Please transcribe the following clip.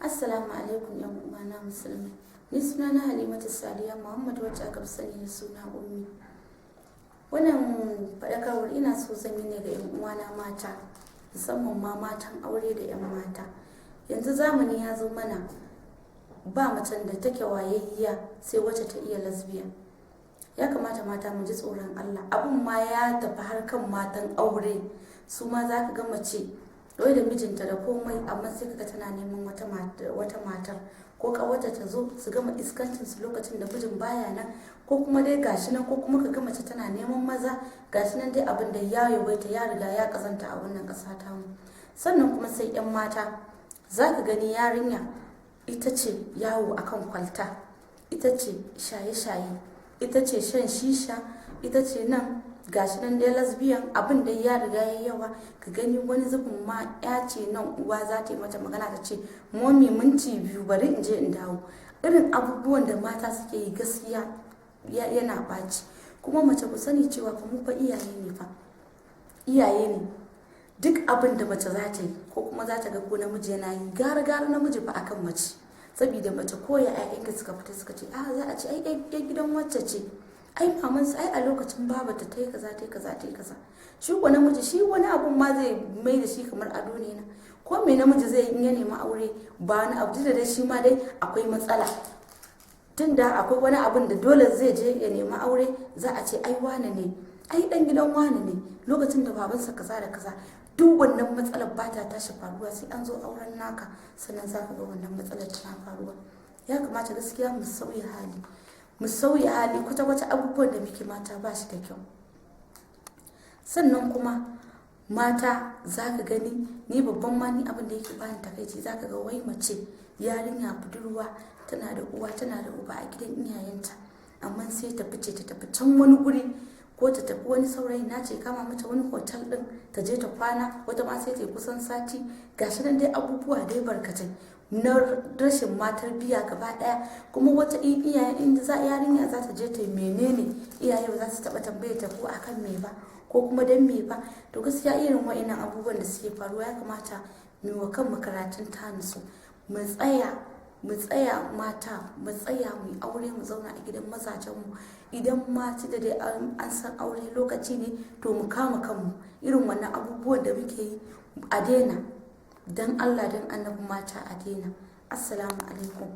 Assalamu alaikum yan uwana musulmi. Ni suna na Halimatu Sadiya Muhammad wacce aka sani da suna Ummi. Wannan faɗakarwar ina so zan yi ne ga yan uwana mata, musamman ma matan aure da yan mata. Yanzu zamani ya zo mana ba macen da take wayayya sai wacce ta iya lesbian. Ya kamata mata mu ji tsoron Allah. Abun ma ya tafi har kan matan aure. Su ma za ka ga mace wai da mijinta da komai, amma sai kaga tana neman wata matar ko kawata ta zo su gama iskancin su lokacin da mijin baya nan, ko kuma dai gashi nan, ko kuma kaga mace tana neman maza gashi nan dai abin da ya yawaita ya riga ya kazanta a wannan ƙasa ta mu. Sannan kuma sai yan mata za ka gani yarinya ita ce yawo akan kwalta, ita ce shaye-shaye, ita ce shan shisha, ita ce nan gashi nan dai lesbian. Abin da ya riga ya yawa, ka gani wani zubin ma ya ce nan uwa za ta yi mata magana ta ce momi minti 2 bari in je in dawo. Irin abubuwan da mata suke yi gaskiya yana ɓaci. Kuma mace ku sani cewa fa mu fa iyaye ne, fa iyaye ne. Duk abin da mace za ta yi ko kuma za ta ga ko namiji yana yi, gara namiji ba akan mace. Saboda mace ko ya ƴaƴanka suka fita suka ce za a ce ai gidan wacce ce, ai mamansa ai a lokacin babata ta yi kaza ta yi kaza ta yi kaza. Shi ko namiji shi wani abun ma zai mai da shi kamar ado ne na ko me namiji zai yi in ya nemi aure ba wani abu da dai shi ma dai akwai matsala, tunda akwai wani abun da dole zai je ya nemi aure za a ce ai wane ne, ai dan gidan wane ne lokacin da babansa kaza da kaza. Duk wannan matsalar ba ta tashi faruwa sai an zo auren naka sannan za ka ga wannan matsalar tana faruwa. Ya kamata gaskiya mu sauya hali kwata-kwata. Abubuwan da muke mata ba shi da kyau. Sannan kuma mata za ka gani, ni babban ma ni abin da yake bani takaici, za ka ga wai mace yarinya budurwa tana da uwa tana da uba a gidan iyayenta, amma sai ta fice ta tafi can wani guri ko ta tafi wani saurayi na ce kama mata wani hotel din ta je ta kwana, wata ma sai ta yi kusan sati. Gashi nan dai abubuwa dai barkatai na rashin matar biya gaba daya. Kuma wata iyaye inda yarinya za ta je ta yi menene, iyaye ba za su taba tambaye ta ko akan me ba ko kuma dan me ba. To gaskiya irin wa'annan abubuwan da suke faruwa ya kamata mu wa kan karatun ta nutsu, mu tsaya mata, mu tsaya mu aure, mu zauna a gidan mazajen mu. Idan mata da dai an san aure lokaci ne, to mu kama kanmu. Irin wannan abubuwan da muke yi a daina, dan Allah dan annabi mata a daina. Assalamu alaikum.